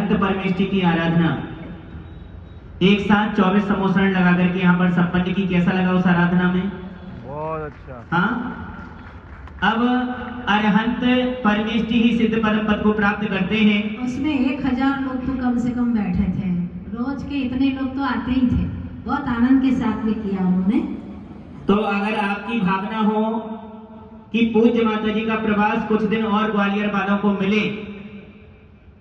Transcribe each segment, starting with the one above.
अरहंत परमेष्टि की आराधना एक साथ 24 समोसरण लगा करके यहाँ पर संपन्न की। कैसा लगा उस आराधना में? बहुत अच्छा। हाँ, अब अरहंत परमेष्टि ही सिद्ध परम पद को प्राप्त करते हैं। उसमें 1000 लोग तो कम से कम बैठे थे, रोज के इतने लोग तो आते ही थे। बहुत आनंद के साथ में किया उन्होंने। तो अगर आपकी भावना हो कि पूज्य माता जी का प्रवास कुछ दिन और ग्वालियर वालों को मिले,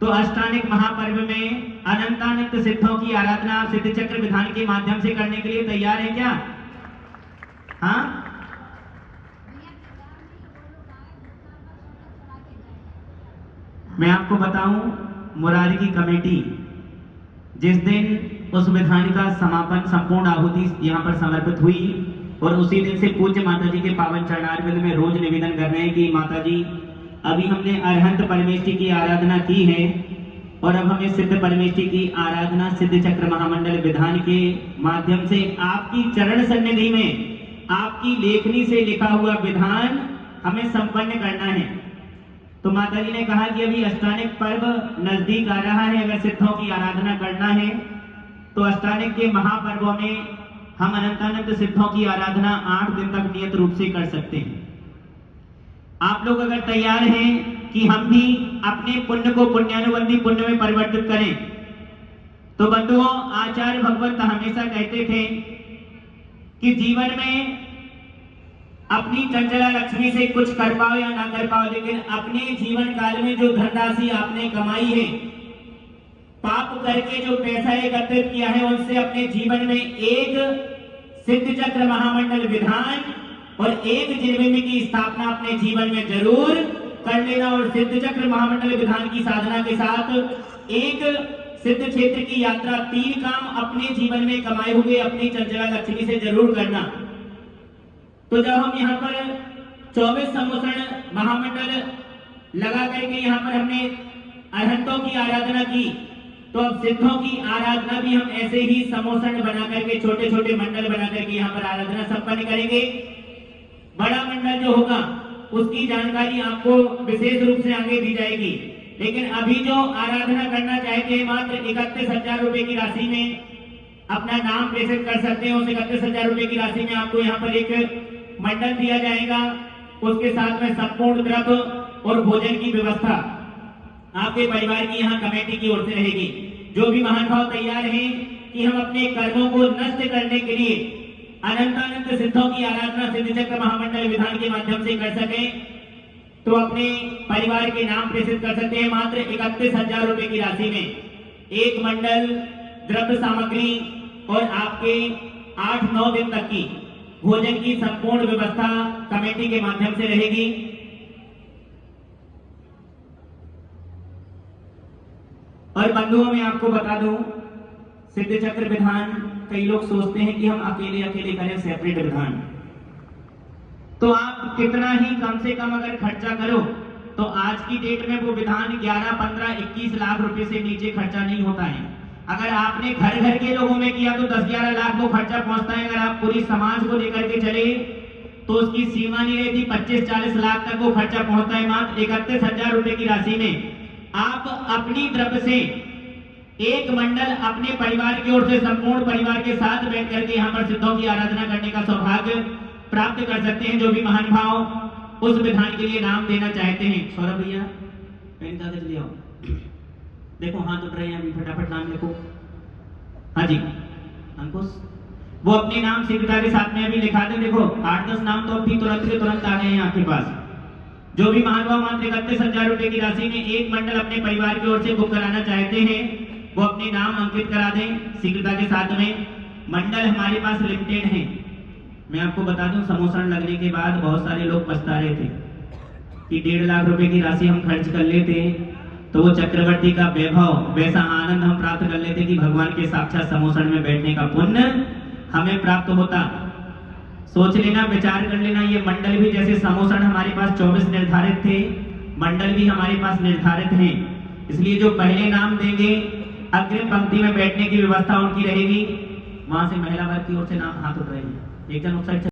तो अष्टानिक महापर्व में अनंतानंत सिद्धों की आराधना आप सिद्ध चक्र विधान के माध्यम से करने के लिए तैयार हैं क्या? हाँ, मैं आपको बताऊं, मुरारी की कमेटी जिस दिन उस विधान का समापन संपूर्ण आहुति यहाँ पर समर्पित हुई और उसी दिन से पूज्य माता जी के पावन चरणारविंद में रोज निवेदन कर रहे हैं कि माता जी अभी हमने अरहंत परमेष्टि की आराधना की है और अब हमें सिद्ध परमेष्टि की आराधना सिद्ध चक्र महामंडल विधान के माध्यम से आपकी चरण सन्निधि में आपकी लेखनी से लिखा हुआ विधान हमें संपन्न करना है। तो माता जी ने कहा कि अभी अष्टानिक पर्व नजदीक आ रहा है, अगर सिद्धों की आराधना करना है तो अष्टानिक के महापर्वों में हम अनंतानंत सिद्धों की आराधना 8 दिन तक नियत रूप से कर सकते हैं। आप लोग अगर तैयार हैं कि हम भी अपने पुण्य को पुण्यानुबंधी पुण्य में परिवर्तित करें, तो बंधुओं, आचार्य भगवंत हमेशा कहते थे कि जीवन में अपनी चंचला लक्ष्मी से कुछ कर पाओ या ना कर पाओ, लेकिन अपने जीवन काल में जो धनराशि आपने कमाई है, पाप करके जो पैसा एकत्रित किया है, उनसे अपने जीवन में एक सिद्ध चक्र महामंडल विधान और एक जिनबिंब की स्थापना अपने जीवन में जरूर कर लेना। और सिद्ध चक्र महामंडल विधान की साधना के साथ एक सिद्ध क्षेत्र की यात्रा, 3 काम अपने जीवन में कमाए हुए अपनी चंचला लक्ष्मी से जरूर करना। तो जब हम यहाँ पर 24 समोसरण महामंडल लगा करके यहाँ पर हमने अरहंतों की आराधना की, तो अब सिद्धों की आराधना भी हम ऐसे ही समोसरण बना करके छोटे छोटे मंडल बना करके यहाँ पर आराधना संपन्न करेंगे। बड़ा मंडल जो होगा उसकी जानकारी आपको विशेष रूप से आगे दी जाएगी, लेकिन अभी जो आराधना करना चाहते हैं मात्र 31,000 रुपए की राशि में अपना नाम प्रेषित कर सकते हैं। उस 31,000 रुपए की राशि में आपको यहाँ पर एक मंडल दिया जाएगा, उसके साथ में संपूर्ण द्रव्य और भोजन की व्यवस्था आपके परिवार की यहाँ कमेटी की ओर से रहेगी। जो भी महानुभाव तैयार हैं कि हम अपने कर्मों को नष्ट करने के लिए अनंतानंत सिद्धों की आराधना सिद्ध चक्र महामंडल विधान के माध्यम से कर सकें, तो अपने परिवार के नाम प्रेषित कर सकते हैं। मात्र 31,000 रुपए की राशि में एक मंडल, द्रव्य सामग्री और आपके 8-9 दिन तक की भोजन की संपूर्ण व्यवस्था कमेटी के माध्यम से रहेगी। और बंधुओं, मैं आपको बता दूं, सिद्ध चक्र विधान कई लोग सोचते हैं कि हम अकेले अकेले करें सेपरेट विधान, तो आप कितना ही कम से कम अगर खर्चा करो तो आज की डेट में वो विधान 11, 15, 21 लाख रुपए से नीचे खर्चा नहीं होता है। अगर आपने घर घर के लोगों में किया तो 10-11 लाख को खर्चा पहुंचता है। अगर आप पूरी समाज को लेकर के चले तो उसकी सीमा नहीं रहती, 25-40 लाख तक वो खर्चा पहुंचता है। मात्र 31,000 रुपए की राशि में आप अपनी द्रव्य से एक मंडल अपने परिवार की ओर से संपूर्ण परिवार के साथ बैठ करके यहाँ पर सिद्धों की आराधना करने का सौभाग्य प्राप्त कर सकते हैं। जो भी महान भाव उस विधान के लिए नाम देना चाहते हैं, सौरभ भैया पेन कागज ले आओ, देखो हाथ उठ रहे हैं, अभी फटाफट नाम लिखो। हाँ जी अंकुश, वो अपने नाम शीघ्रता के साथ में अभी लिखा दे। देखो 8-10 नाम तो अभी तुरंत के तुरंत आ गए हैं आपके पास। जो भी महानुभाव मात्र 31,000 रुपए की राशि में एक मंडल अपने परिवार की ओर से बुक कराना चाहते हैं, वो अपने नाम अंकित करा दें शीघ्रता के साथ में। मंडल हमारे पास लिमिटेड है। मैं आपको बता दूं, समोसरण लगने के बाद बहुत सारे लोग पछता रहे थे कि 1.5 लाख रुपए की राशि हम खर्च कर लेते तो वो चक्रवर्ती का वैभव, वैसा आनंद हम प्राप्त कर लेते कि भगवान के साक्षात समोसरण में बैठने का पुण्य हमें प्राप्त होता। सोच लेना, विचार कर लेना, ये मंडल भी जैसे समोसरण हमारे पास 24 निर्धारित थे, मंडल भी हमारे पास निर्धारित हैं। इसलिए जो पहले नाम देंगे अग्रिम पंक्ति में बैठने की व्यवस्था उनकी रहेगी। वहां से महिला वर्ग की ओर से नाम हाथ उठ रहे हैं, एक जन उस साइड